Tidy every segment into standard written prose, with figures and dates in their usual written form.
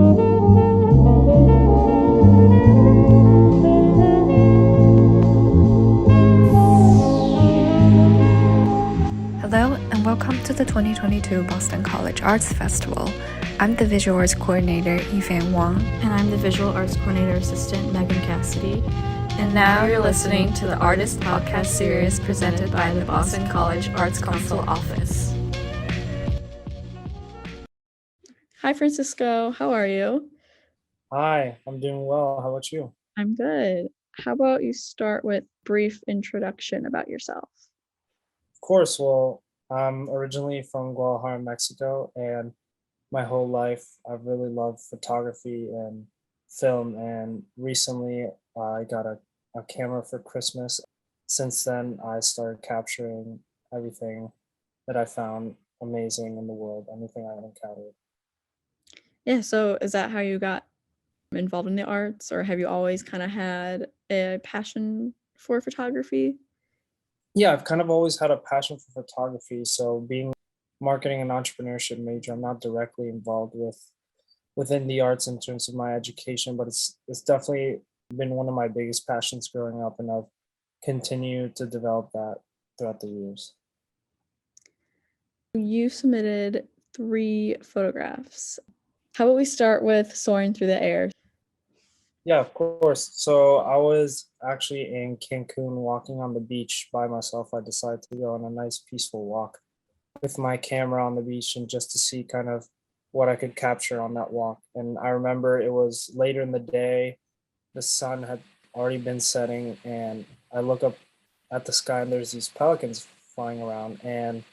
Hello and welcome to the 2022 Boston College Arts Festival. I'm the Visual Arts Coordinator, Yifan Wang. And I'm the Visual Arts Coordinator Assistant, Megan Cassidy. And now you're listening to the Artist Podcast series presented by the Boston College Arts Council Office. Hi, Francisco. How are you? Hi, I'm doing well. How about you? I'm good. How about you start with a brief introduction about yourself? Of course. Well, I'm originally from Guadalajara, Mexico, and my whole life I've really loved photography and film. And recently I got a camera for Christmas. Since then, I started capturing everything that I found amazing in the world, anything I encountered. Yeah, so is that how you got involved in the arts, or have you always kind of had a passion for photography? Yeah, I've kind of always had a passion for photography. So being marketing and entrepreneurship major, I'm not directly involved within the arts in terms of my education, but it's definitely been one of my biggest passions growing up, and I've continued to develop that throughout the years. You submitted 3 photographs. How about we start with Soaring Through the Air? Yeah, of course. So I was actually in Cancun walking on the beach by myself. I decided to go on a nice peaceful walk with my camera on the beach and just to see kind of what I could capture on that walk. And I remember it was later in the day, the sun had already been setting, and I look up at the sky and there's these pelicans flying around, and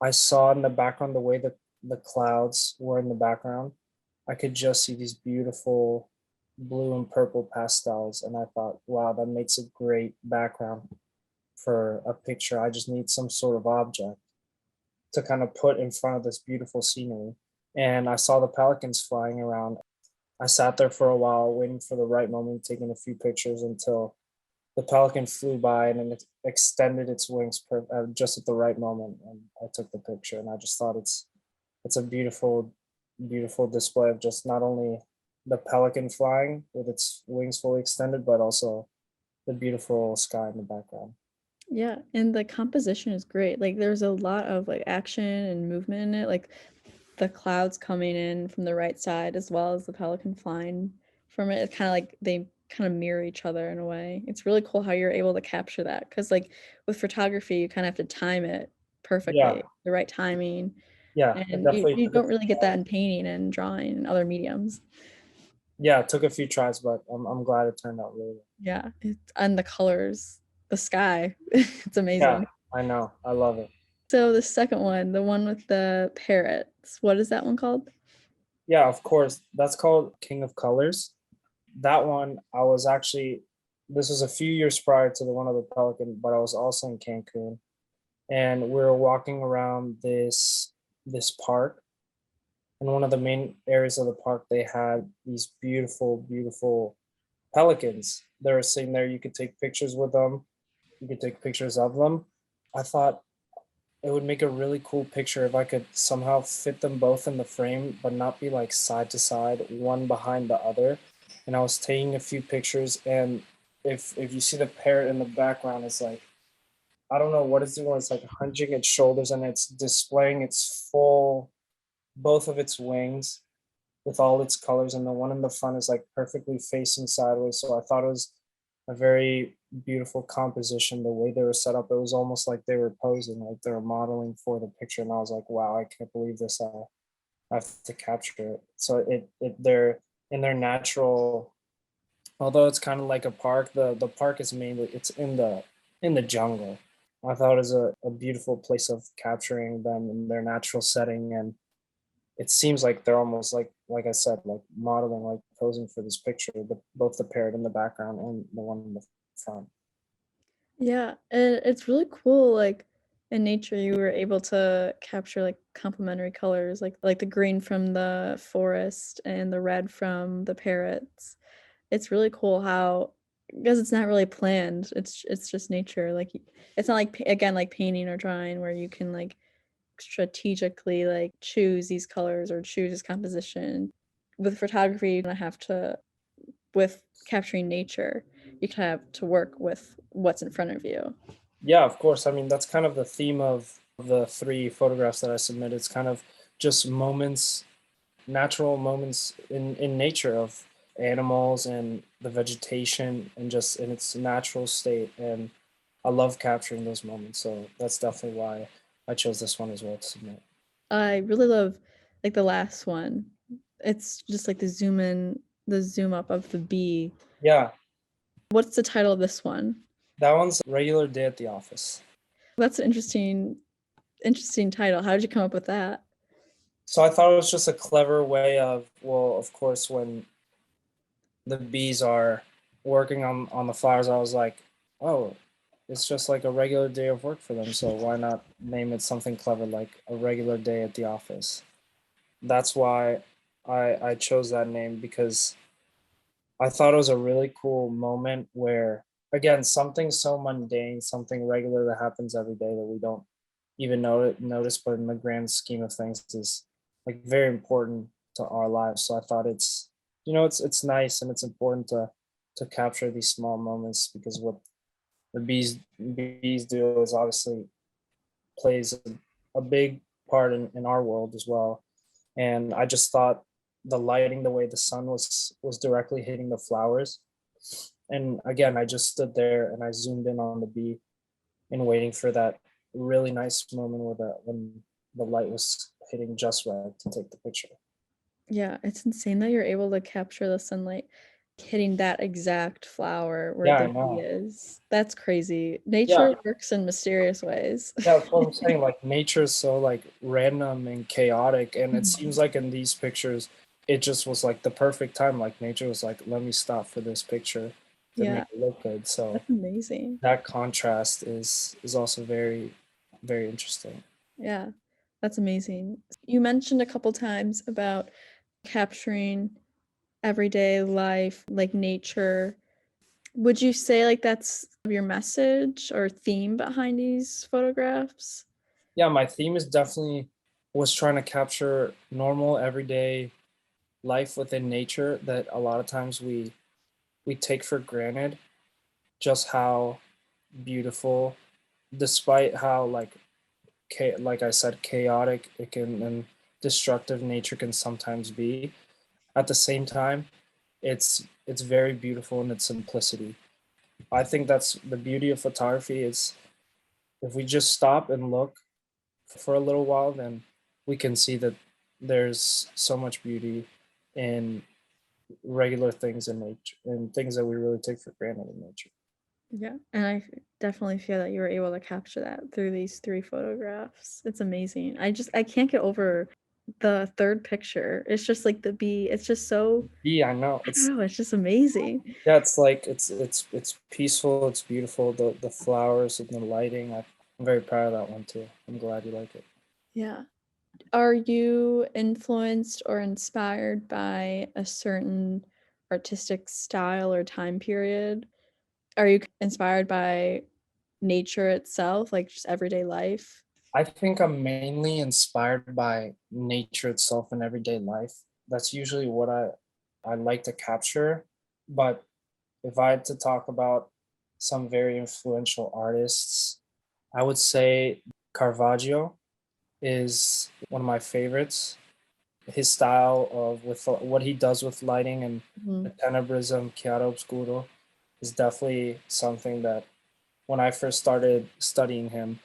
I saw in the background the way that the clouds were in the background. I could just see these beautiful blue and purple pastels, and I thought, wow, that makes a great background for a picture. I just need some sort of object to kind of put in front of this beautiful scenery. And I saw the pelicans flying around. I sat there for a while waiting for the right moment, taking a few pictures until the pelican flew by and then it extended its wings just at the right moment. And I took the picture, and I just thought it's a beautiful display of just not only the pelican flying with its wings fully extended, but also the beautiful sky in the background. Yeah, and the composition is great. Like there's a lot of like action and movement in it, like the clouds coming in from the right side as well as the pelican flying from it. It's kind of like they kind of mirror each other in a way. It's really cool how you're able to capture that, because like with photography, you kind of have to time it Yeah, perfectly, the right timing, yeah, it and definitely you took a don't few really get that tries. in painting and drawing and other mediums. Yeah, it took a few tries, but I'm glad it turned out really well. Yeah, and the colors, the sky, it's Yeah, amazing. I know. I love it. So the second one, the one with the parrots, what is that one called? Yeah, of course. That's called King of Colors. That one, I was actually, this was a few years prior to the one of the Pelican, but I was also in Cancun, and we were walking around this park. In one of the main areas of the park, they had these beautiful pelicans. They were sitting there. You could take pictures with them. You could take pictures of them. I thought it would make a really cool picture if I could somehow fit them both in the frame, but not be like side to side, one behind the other. And I was taking a few pictures, and if you see the parrot in the background, it's like, I don't know what it's doing. It's like hunching its shoulders and it's displaying its full, both of its wings with all its colors, and the one in the front is like perfectly facing sideways. So I thought it was a very beautiful composition. The way they were set up, it was almost like they were posing, like they were modeling for the picture. And I was like, wow, I can't believe this. I have to capture it. So they're in their natural, although it's kind of like a park. The park is mainly, it's in the jungle. I thought it was a beautiful place of capturing them in their natural setting, and it seems like they're almost like I said, like modeling, like posing for this picture, both the parrot in the background and the one in the front. Yeah, and it's really cool, like in nature you were able to capture like complementary colors, like the green from the forest and the red from the parrots. It's really cool how, because it's not really planned. It's just nature. Like it's not like again like painting or drawing where you can like strategically like choose these colors or choose this composition. with photography, you have to, with capturing nature, you have to work with what's in front of you. Yeah, of course. I mean, that's kind of the theme of the three photographs that I submitted. It's kind of just moments, natural moments in nature of animals and the vegetation and just in its natural state. And I love capturing those moments. So that's definitely why I chose this one as well to submit. I really love like the last one. It's just like the zoom in, the zoom up of the bee. Yeah, What's the title of this one? that one's Regular Day at the Office. That's an interesting title. How did you come up with that? So I thought it was just a clever way of, well, of course, when the bees are working on the flowers, I was like, oh, it's just like a regular day of work for them. So why not name it something clever like a regular day at the office? That's why I chose that name, because I thought it was a really cool moment where, again, something so mundane, something regular that happens every day that we don't even notice, but in the grand scheme of things is like very important to our lives. So I thought it's, it's nice and it's important to capture these small moments, because what the bees do is obviously plays a big part in our world as well. And I just thought the lighting, the way the sun was directly hitting the flowers, and again, I just stood there and I zoomed in on the bee and waiting for that really nice moment where when the light was hitting just right to take the picture. Yeah, it's insane that you're able to capture the sunlight hitting that exact flower where Yeah, I the bee know. is. That's crazy. Yeah, Nature works in mysterious ways. yeah, that's what I'm saying. Like nature is so like random and chaotic, and it Mhm. seems like in these pictures, it just was like the perfect time. Like nature was like, let me stop for this picture to make Yeah, it look good. So that's amazing. that contrast is also very, very interesting. Yeah, that's amazing. You mentioned a couple times about capturing everyday life, like nature. Would you say like that's your message or theme behind these photographs? Yeah, my theme is definitely was trying to capture normal everyday life within nature that a lot of times we take for granted, just how beautiful, despite how like I said, chaotic it can and destructive nature can sometimes be. At the same time, it's very beautiful in its simplicity. I think that's the beauty of photography. Is if we just stop and look for a little while, then we can see that there's so much beauty in regular things in nature and things that we really take for granted in nature. Yeah, and definitely feel that you were able to capture that through these three photographs. It's amazing. I can't get over the third picture. It's just like the bee. It's just so, Yeah, I know. I don't know, it's just amazing. Yeah, it's like it's peaceful, it's beautiful, the flowers and the lighting. I'm very proud of that one too. I'm glad you like it. Yeah. Are you influenced or inspired by a certain artistic style or time period? Are you inspired by nature itself, like just everyday life? I think I'm mainly inspired by nature itself and everyday life. That's usually what I like to capture. But if I had to talk about some very influential artists, I would say Caravaggio is one of my favorites. His style of with what he does with lighting and the Mhm. tenebrism, chiaro oscuro, is definitely something that when I first started studying him,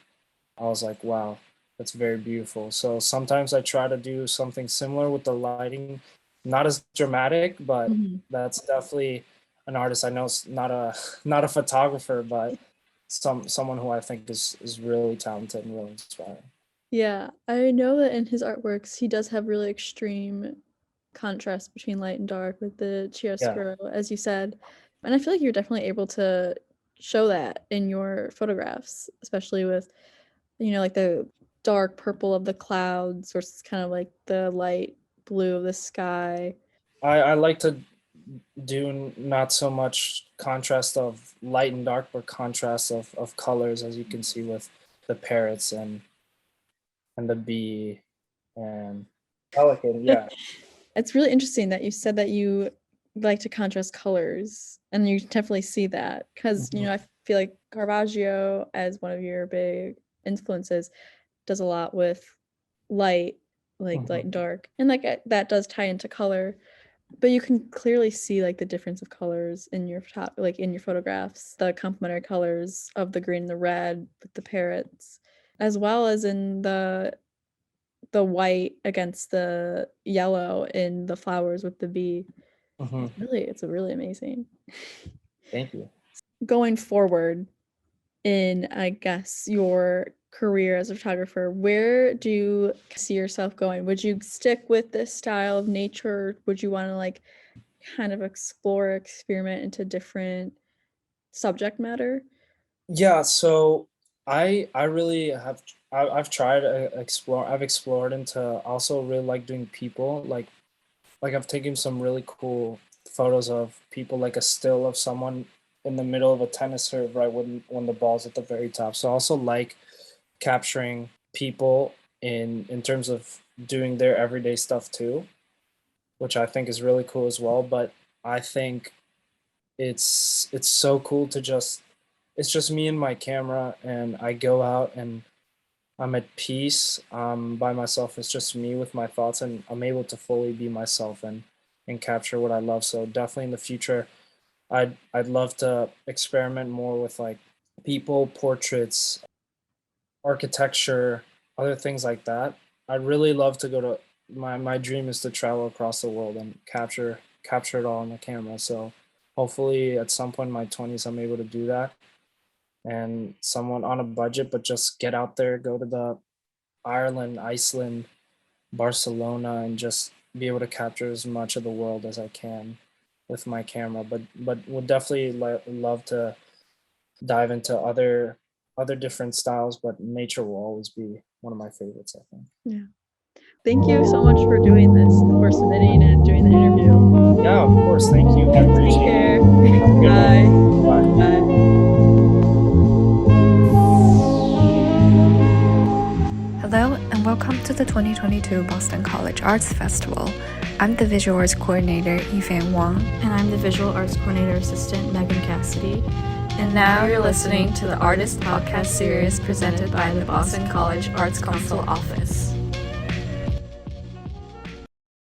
I was like, wow, that's very beautiful. So sometimes I try to do something similar with the lighting, not as dramatic, but Mhm. that's definitely an artist. I know it's not a not a photographer, but someone who I think is really talented and really inspiring. Yeah, I know that in his artworks, he does have really extreme contrast between light and dark with the Yeah. chiaroscuro, as you said. And I feel like you're definitely able to show that in your photographs, especially with, like the dark purple of the clouds versus kind of like the light blue of the sky. I like to do not so much contrast of light and dark, but contrast of colors, as you can see with the parrots and the bee and pelican. Yeah, It's really interesting that you said that you like to contrast colors, and you definitely see that because I feel like Caravaggio, as one of your big influences, does a lot with light, like light and dark, and like that does tie into color. But you can clearly see like the difference of colors in your in your photographs, the complementary colors of the green and the red with the parrots, as well as in the white against the yellow in the flowers with the bee. It's really amazing. Thank you. Going forward in, I guess, your career as a photographer, where do you see yourself going? Would you stick with this style of nature? Would you want to like kind of experiment into different subject matter? Yeah, so I really have I've tried I've explored into also really like doing people like I've taken some really cool photos of people, like a still of someone in the middle of a tennis serve right when the ball's at the very top. So I also like capturing people in terms of doing their everyday stuff too, which I think is really cool as well. But I think it's so cool to it's just me and my camera, and I go out and I'm at peace by myself. It's just me with my thoughts, and I'm able to fully be myself and capture what I love. So definitely in the future, I'd love to experiment more with like people, portraits, architecture, other things like that. I'd really love to go to my dream is to travel across the world and capture it all on the camera. So hopefully at some point in my 20s I'm able to do that, and someone on a budget, but just get out there, go to the Ireland, Iceland, Barcelona, and just be able to capture as much of the world as I can with my camera. But would definitely love to dive into other different styles, but nature will always be one of my favorites, I think. Yeah. Thank you so much for doing this, for submitting and doing the interview. Yeah, of course. Thank you. I Take appreciate care. it. Have a good Bye. one. Bye. Hello and welcome to the 2022 Boston College Arts Festival. I'm the Visual Arts Coordinator, Yifan Wang. And I'm the Visual Arts Coordinator Assistant, Megan Cassidy. And now you're listening to the Artist Podcast series presented by the Boston College Arts Council Office.